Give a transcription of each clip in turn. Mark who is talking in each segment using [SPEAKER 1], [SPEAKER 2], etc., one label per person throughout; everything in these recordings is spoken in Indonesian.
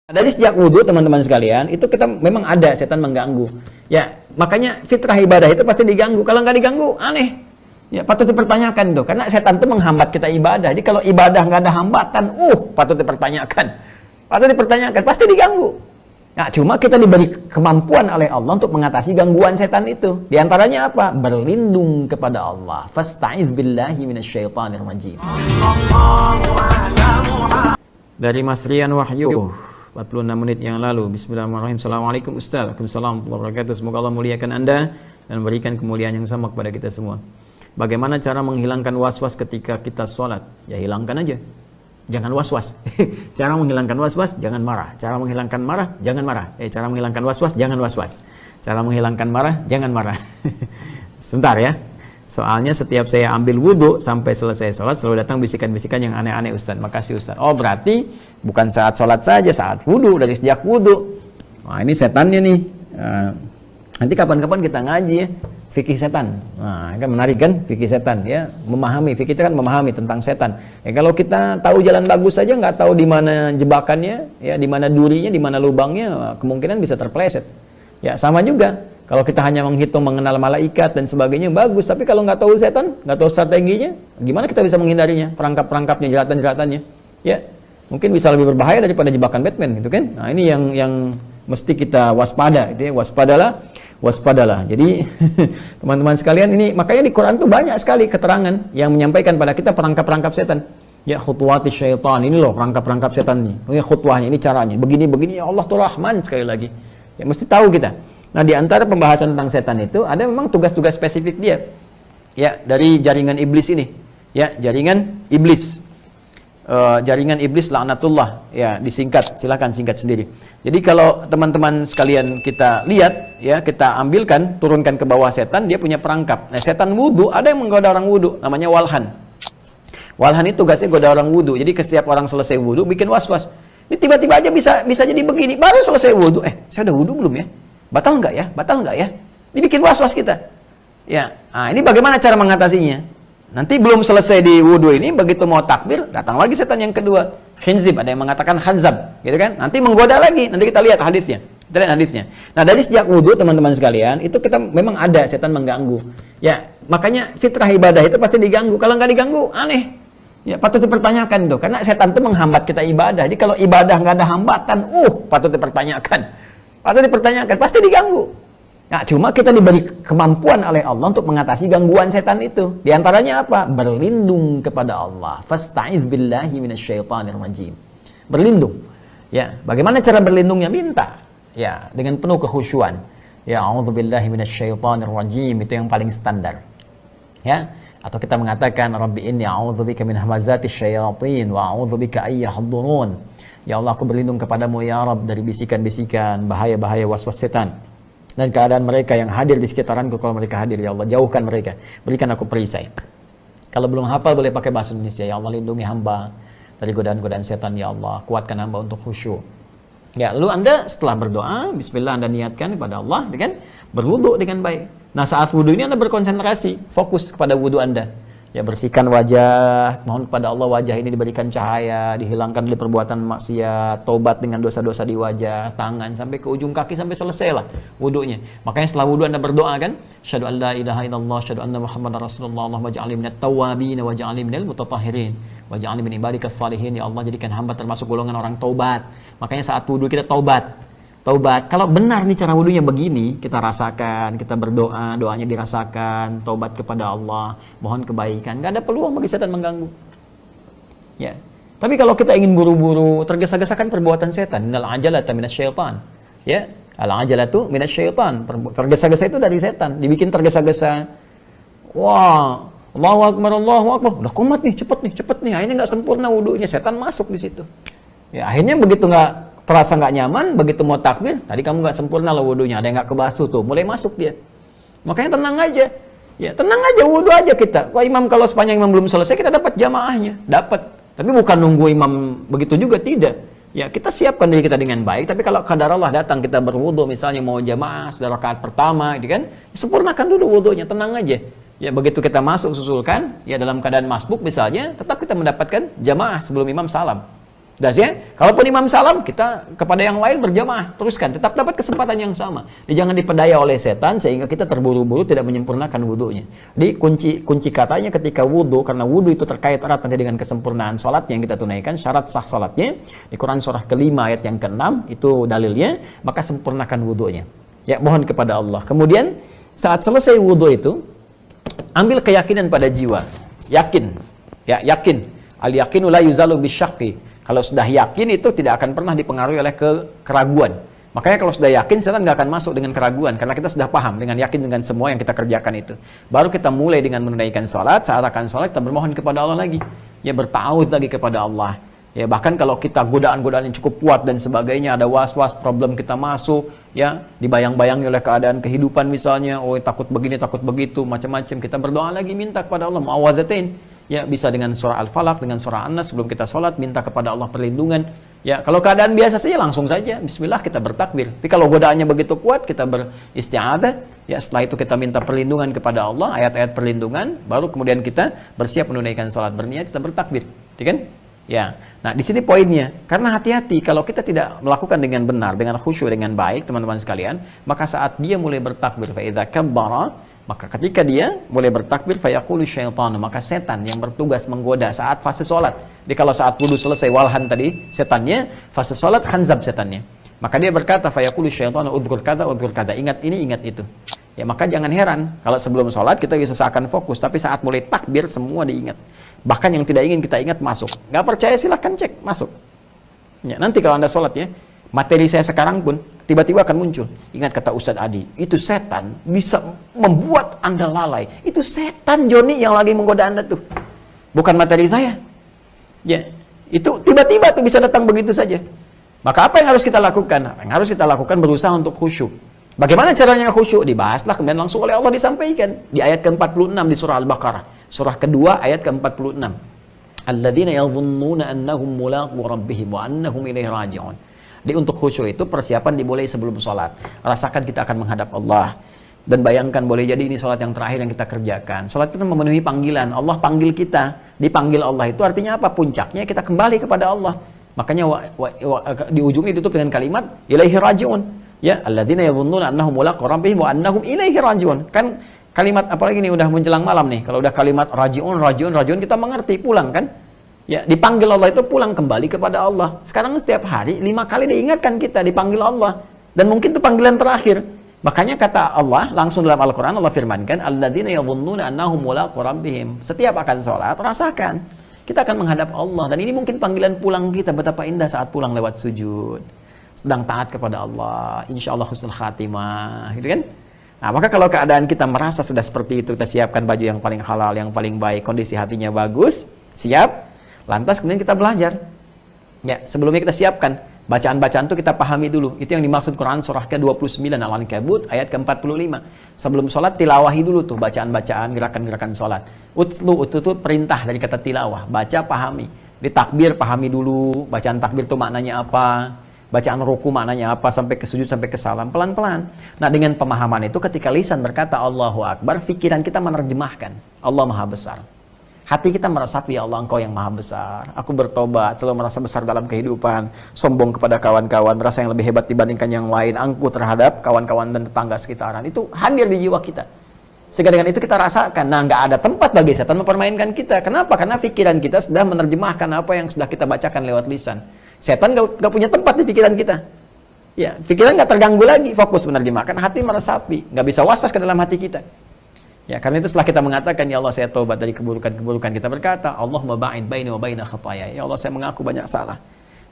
[SPEAKER 1] Dari sejak wudhu teman-teman sekalian, itu kita memang ada setan mengganggu. Ya, makanya fitrah ibadah itu pasti diganggu. Kalau nggak diganggu, aneh. Ya, patut dipertanyakan tuh. Karena setan itu menghambat kita ibadah. Jadi kalau ibadah nggak ada hambatan, patut dipertanyakan. Patut dipertanyakan, pasti diganggu. Nah, cuma kita diberi kemampuan oleh Allah untuk mengatasi gangguan setan itu. Di antaranya apa? Berlindung kepada Allah. Fasta'iz billahi minasyaitonir rajim. Dari Mas Rian Wahyu. 46 menit yang lalu. Bismillahirrahmanirrahim. Assalamualaikum Ustaz. Waalaikumsalam warahmatullahi wabarakatuh. Semoga Allah muliakan Anda dan memberikan kemuliaan yang sama kepada kita semua. Bagaimana cara menghilangkan was-was ketika kita sholat? Ya hilangkan aja. Jangan was-was. Cara menghilangkan was-was, jangan marah. Cara menghilangkan marah, jangan marah. Cara menghilangkan was-was, jangan was-was. Cara menghilangkan marah, jangan marah. Sebentar ya. Soalnya setiap saya ambil wudhu sampai selesai sholat selalu datang bisikan-bisikan yang aneh-aneh Ustaz. Makasih Ustaz. Oh berarti bukan saat sholat saja, saat wudhu, dari sejak wudhu. Wah ini setannya nih. Nanti kapan-kapan kita ngaji ya fikih setan. Nah kan menarik kan fikih setan ya, memahami fikih itu kan memahami tentang setan. Ya kalau kita tahu jalan bagus saja nggak tahu di mana jebakannya, ya di mana durinya, di mana lubangnya, kemungkinan bisa terpeleset. Ya sama juga. Kalau kita hanya menghitung mengenal malaikat dan sebagainya bagus, tapi kalau nggak tahu setan, nggak tahu strateginya, gimana kita bisa menghindarinya? Perangkap-perangkapnya, jeratan-jeratannya, ya mungkin bisa lebih berbahaya daripada jebakan Batman, gitu kan? Nah ini yang mesti kita waspada, itu ya waspadalah. Jadi teman-teman sekalian ini makanya di Quran tuh banyak sekali keterangan yang menyampaikan pada kita perangkap-perangkap setan. Ya khutwati syaitan, ini loh perangkap-perangkap setan nih. Ini khutwahnya, ini caranya. Begini-begini ya Allah tuh Rahman sekali lagi. Ya mesti tahu kita. Nah, di antara pembahasan tentang setan itu ada memang tugas-tugas spesifik dia. Ya, dari jaringan iblis ini. Ya, jaringan iblis. Jaringan iblis laknatullah. Ya, disingkat, silakan singkat sendiri. Jadi kalau teman-teman sekalian kita lihat, ya, kita ambilkan, turunkan ke bawah setan, dia punya perangkap. Nah, setan wudu, ada yang menggoda orang wudu, namanya walhan. Walhan itu tugasnya goda orang wudu. Jadi setiap orang selesai wudu bikin was-was. Ini tiba-tiba aja bisa jadi begini. Baru selesai wudu, saya udah wudu belum ya? Batal nggak ya? Batal nggak ya? Dibikin was-was kita. Ya, nah ini bagaimana cara mengatasinya? Nanti belum selesai di wudhu ini, begitu mau takbir, datang lagi setan yang kedua. Khinzib, ada yang mengatakan khanzab, gitu kan? Nanti menggoda lagi, nanti kita lihat hadisnya. Kita lihat hadisnya. Nah, dari sejak wudhu, teman-teman sekalian, itu kita memang ada setan mengganggu. Ya, makanya fitrah ibadah itu pasti diganggu. Kalau nggak diganggu, aneh. Ya, patut dipertanyakan tuh, karena setan itu menghambat kita ibadah. Jadi kalau ibadah nggak ada hambatan, patut dipertanyakan. Atau dipertanyakan, pasti diganggu. Nah, cuma kita diberi kemampuan oleh Allah untuk mengatasi gangguan setan itu. Di antaranya apa? Berlindung kepada Allah. Fasta'iz billahi minasyaitonir rajim. Berlindung. Ya, bagaimana cara berlindungnya? Minta. Ya, dengan penuh kekhusyuan. Ya, a'udzubillahi minasyaitonir rajim, itu yang paling standar. Ya, atau kita mengatakan Rabbi inni a'udzubika min hamazatis syayatin wa a'udzubika ay yahdurun. Ya Allah, aku berlindung kepadamu ya Rabb dari bisikan-bisikan, bahaya-bahaya was-was setan. Dan keadaan mereka yang hadir di sekitaranku kalau mereka hadir, ya Allah, jauhkan mereka. Berikan aku perisai. Kalau belum hafal boleh pakai bahasa Indonesia. Ya Allah, lindungi hamba dari godaan-godaan setan, ya Allah. Kuatkan hamba untuk khusyuk. Ya, lalu Anda setelah berdoa, bismillah Anda niatkan kepada Allah, kan? Berwudu dengan baik. Nah, saat wudu ini Anda berkonsentrasi, fokus kepada wudu Anda. Ya, bersihkan wajah, mohon kepada Allah wajah ini diberikan cahaya, dihilangkan dari perbuatan maksiat, tobat dengan dosa-dosa di wajah, tangan sampai ke ujung kaki sampai selesai lah wudunya. Makanya setelah wudu Anda berdoa kan, syahadu an la ilaha illallah, syahadu anna muhammadar rasulullah, Allahumma ja'alni minat tawwabin wa ja'alni minal mutatahhirin wa ja'alni min ibadikas salihin. Ya Allah, jadikan hamba termasuk golongan orang taubat. Makanya saat wudu kita taubat. Kalau benar nih cara wudunya begini, kita rasakan, kita berdoa, doanya dirasakan, taubat kepada Allah, mohon kebaikan, nggak ada peluang bagi setan mengganggu. Ya. Tapi kalau kita ingin buru-buru, tergesa-gesakan perbuatan setan, innal ajalata minasyaitan. Ya, al ajalatu minasyaitan. Tergesa-gesa itu dari setan, dibikin tergesa-gesa. Wah, Allahu akbar, Allahu akbar. Udah kumat nih, cepet nih. Akhirnya nggak sempurna wudunya, setan masuk di situ. Ya, akhirnya begitu nggak terasa nggak nyaman, begitu mau takbir, tadi kamu nggak sempurna loh wudunya, ada yang nggak kebasuh tuh, mulai masuk dia. Makanya tenang aja, ya tenang aja, wudu aja kita. Wah imam kalau sepanjang imam belum selesai, kita dapat jamaahnya, dapat. Tapi bukan nunggu imam begitu juga, tidak. Ya kita siapkan diri kita dengan baik, tapi kalau kadar Allah datang kita berwudu, misalnya mau jamaah, sudah rakaat pertama, gitu kan, sempurnakan dulu wudunya, tenang aja. Ya begitu kita masuk susulkan, ya dalam keadaan masbuk misalnya, tetap kita mendapatkan jamaah sebelum imam salam. Das ya, kalaupun imam salam, kita kepada yang lain berjamaah, teruskan, tetap dapat kesempatan yang sama. Jangan dipedaya oleh setan sehingga kita terburu-buru tidak menyempurnakan wudunya. Di kunci katanya ketika wudu, karena wudu itu terkait erat nanti dengan kesempurnaan salat yang kita tunaikan, syarat sah salatnya di Quran surah ke-5 ayat yang ke-6 itu dalilnya, maka sempurnakan wudunya. Ya, mohon kepada Allah. Kemudian saat selesai wudu itu, ambil keyakinan pada jiwa. Yakin. Ya, yakin. Al-yaqinu la yuzalu bisyaqi. Kalau sudah yakin itu tidak akan pernah dipengaruhi oleh keraguan. Makanya kalau sudah yakin, setan nggak akan masuk dengan keraguan. Karena kita sudah paham dengan yakin dengan semua yang kita kerjakan itu. Baru kita mulai dengan menunaikan sholat. Saat akan sholat, kita bermohon kepada Allah lagi. Ya, bertawud lagi kepada Allah. Ya, bahkan kalau kita godaan-godaan yang cukup kuat dan sebagainya, ada was-was, problem kita masuk, ya, dibayang-bayangi oleh keadaan kehidupan misalnya, oh takut begini, takut begitu, macam-macam. Kita berdoa lagi, minta kepada Allah, mu'awwadzatain. Ya, bisa dengan surah Al-Falaq, dengan surah An-Nas sebelum kita sholat, minta kepada Allah perlindungan. Ya, kalau keadaan biasa saja langsung saja bismillah kita bertakbir. Tapi kalau godaannya begitu kuat, kita beristi'adzah. Ya, setelah itu kita minta perlindungan kepada Allah, ayat-ayat perlindungan, baru kemudian kita bersiap menunaikan sholat, berniat kita bertakbir. Ya kan? Ya. Nah, di sini poinnya. Karena hati-hati kalau kita tidak melakukan dengan benar, dengan khusyuk, dengan baik, teman-teman sekalian, maka saat dia mulai bertakbir, fa idza kabbara, maka ketika dia mulai bertakbir, fayaqulu syaitanu, maka setan yang bertugas menggoda saat fase sholat. Jadi kalau saat wudu selesai walhan tadi, setannya, fase sholat khanzab setannya. Maka dia berkata, fayaqulu syaitanu udhkur kada, ingat ini, ingat itu. Ya, maka jangan heran, kalau sebelum sholat kita bisa seakan fokus, tapi saat mulai takbir semua diingat. Bahkan yang tidak ingin kita ingat masuk. Gak percaya silahkan cek, masuk. Ya, nanti kalau Anda sholat ya, materi saya sekarang pun tiba-tiba akan muncul. Ingat kata Ustadz Adi, itu setan bisa membuat Anda lalai. Itu setan Joni yang lagi menggoda Anda tuh. Bukan materi saya. Ya, itu tiba-tiba tuh bisa datang begitu saja. Maka apa yang harus kita lakukan? Apa yang harus kita lakukan? Berusaha untuk khusyuk. Bagaimana caranya khusyuk? Dibahaslah kemudian langsung oleh Allah disampaikan. Di ayat ke-46 di surah Al-Baqarah. Surah kedua ayat ke-46. Alladzina yadhunnuna annahum mulaqu rabbihim wa annahum ilaihi raji'un. Jadi untuk khusyuk itu persiapan dimulai sebelum sholat. Rasakan kita akan menghadap Allah. Dan bayangkan boleh jadi ini sholat yang terakhir yang kita kerjakan. Sholat itu memenuhi panggilan. Allah panggil kita. Dipanggil Allah itu artinya apa? Puncaknya kita kembali kepada Allah. Makanya di ujungnya ditutup dengan kalimat ilaihi raji'un. Ya, alladzina yadhunnuna annahum mulaqu rabbihim wa annahum ilaihi raji'un. Kan kalimat apalagi nih udah menjelang malam nih. Kalau udah kalimat raji'un kita mengerti pulang kan? Ya, dipanggil Allah itu pulang kembali kepada Allah. Sekarang setiap hari 5 kali diingatkan kita dipanggil Allah. Dan mungkin itu panggilan terakhir. Makanya kata Allah langsung dalam Al-Quran Allah firmankan, alladzina yadhunnuna annahum mulaqu rabbihim. Setiap akan sholat rasakan kita akan menghadap Allah. Dan ini mungkin panggilan pulang kita. Betapa indah saat pulang lewat sujud, sedang taat kepada Allah, insya Allah husnul khatimah, gitu kan? Nah, maka kalau keadaan kita merasa sudah seperti itu, kita siapkan baju yang paling halal, yang paling baik, kondisi hatinya bagus, siap. Lantas kemudian kita belajar. Ya, sebelumnya kita siapkan. Bacaan-bacaan itu kita pahami dulu. Itu yang dimaksud Quran surah ke-29 Al-Ankabut ayat ke-45. Sebelum sholat tilawahi dulu tuh bacaan-bacaan, gerakan-gerakan sholat. Utslu, itu perintah dari kata tilawah. Baca, pahami. Di takbir, pahami dulu. Bacaan takbir itu maknanya apa. Bacaan ruku maknanya apa. Sampai ke sujud, sampai ke salam. Pelan-pelan. Nah, dengan pemahaman itu ketika lisan berkata Allahu Akbar, pikiran kita menerjemahkan Allah Maha Besar. Hati kita meresapi, ya Allah, Engkau yang Maha Besar. Aku bertobat, selalu merasa besar dalam kehidupan. Sombong kepada kawan-kawan, merasa yang lebih hebat dibandingkan yang lain. Angkuh terhadap kawan-kawan dan tetangga sekitaran. Itu hadir di jiwa kita. Sehingga dengan itu kita rasakan, nah nggak ada tempat bagi setan mempermainkan kita. Kenapa? Karena pikiran kita sudah menerjemahkan apa yang sudah kita bacakan lewat lisan. Setan nggak punya tempat di pikiran kita. Ya, pikiran nggak terganggu lagi, fokus menerjemahkan. Hati meresapi, nggak bisa was-was ke dalam hati kita. Ya, karena itu setelah kita mengatakan, ya Allah saya taubat dari keburukan-keburukan, kita berkata, Allahumma ba'id baini wa baina khataya. Ya Allah saya mengaku banyak salah,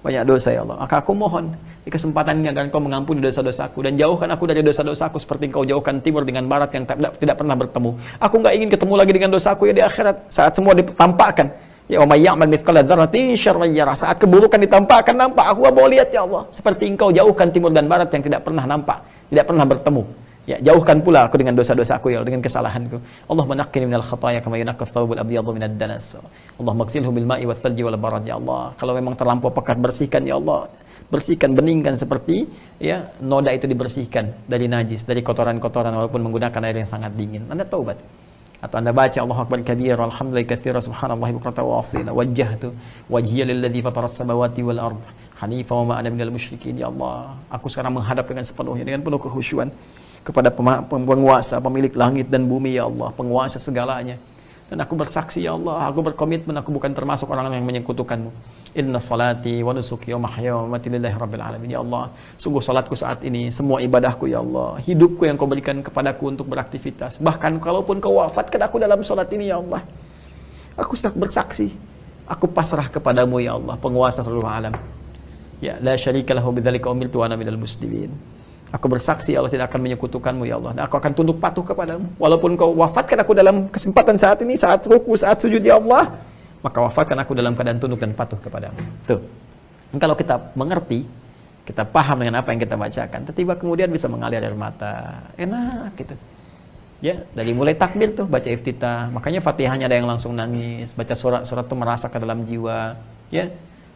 [SPEAKER 1] banyak dosa ya Allah. Maka aku mohon di kesempatan ini agar Engkau mengampuni dosa-dosaku dan jauhkan aku dari dosa-dosaku seperti Engkau jauhkan timur dengan barat yang tidak pernah bertemu. Aku nggak ingin ketemu lagi dengan dosaku ya di akhirat saat semua ditampakkan. Ya wa may ya'mal mithqala dzarratin syarran yarah. Saat keburukan ditampakkan nampak, aku mau lihat ya Allah. Seperti Engkau jauhkan timur dan barat yang tidak pernah nampak, tidak pernah bertemu. Ya, jauhkan pula aku dengan dosa-dosaku ya Allah, dengan kesalahanku. Allahumma naqqini minal khataaya kama yunqqa ath-thawbul abyadu minad danas. Allahumma ighsilhu bil ma'i wath thalji wal barad ya Allah. Kalau memang terlampau pekat, bersihkan ya Allah. Bersihkan, beningkan seperti ya noda itu dibersihkan dari najis, dari kotoran-kotoran walaupun menggunakan air yang sangat dingin. Anda taubat. Atau Anda baca Allahu Akbar kabira, alhamdulillah katsira, subhanallahi bukratan wa asila, wajjahtu wajhiya lilladzi fataras samawati wal ard hanifa wa ma ana minal musyrikin. Ya Allah, aku sekarang menghadap dengan sepenuhnya, dengan penuh kekhusyuan kepada penguasa, pemilik langit dan bumi, ya Allah, penguasa segalanya. Dan aku bersaksi, ya Allah, aku berkomitmen, aku bukan termasuk orang yang menyekutukanmu. Inna salati wa nusuki wa mahyaya wa mamati lillahi rabbil alamin. Ya Allah, sungguh salatku saat ini, semua ibadahku, ya Allah, hidupku yang kau berikan kepadaku untuk beraktivitas. Bahkan kalaupun kau wafatkan aku dalam salat ini, ya Allah, aku bersaksi, aku pasrah kepadamu, ya Allah, penguasa seluruh alam. Ya, la syarika lahu bidzalika umirtu wa ana minal muslimin. Aku bersaksi, ya Allah, tidak akan menyekutukanmu, ya Allah, dan aku akan tunduk patuh kepadamu. Walaupun kau wafatkan aku dalam kesempatan saat ini, saat ruku, saat sujud, ya Allah, maka wafatkan aku dalam keadaan tunduk dan patuh kepadamu. Tuh. Dan kalau kita mengerti, kita paham dengan apa yang kita bacakan, tiba-tiba kemudian bisa mengalir air mata. Enak gitu. Ya, dari mulai takbir tuh, baca iftitah. Makanya Fatihahnya ada yang langsung nangis, baca surat-surat tuh merasa ke dalam jiwa, ya.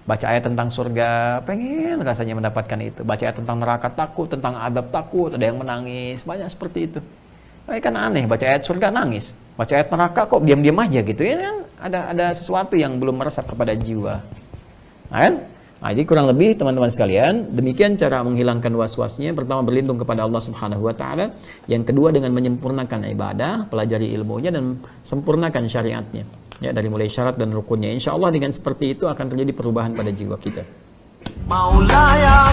[SPEAKER 1] Baca ayat tentang surga, pengen rasanya mendapatkan itu. Baca ayat tentang neraka takut, tentang adab takut, ada yang menangis, banyak seperti itu. Kan aneh, baca ayat surga nangis, baca ayat neraka kok diam-diam aja gitu ya kan? Ada sesuatu yang belum meresap kepada jiwa. Nah, kan? Nah, jadi kurang lebih teman-teman sekalian, demikian cara menghilangkan was-wasnya. Pertama, berlindung kepada Allah Subhanahu wa taala. Yang kedua, dengan menyempurnakan ibadah, pelajari ilmunya dan sempurnakan syariatnya. Ya, dari mulai syarat dan rukunnya. Insya Allah dengan seperti itu akan terjadi perubahan pada jiwa kita. Maulaya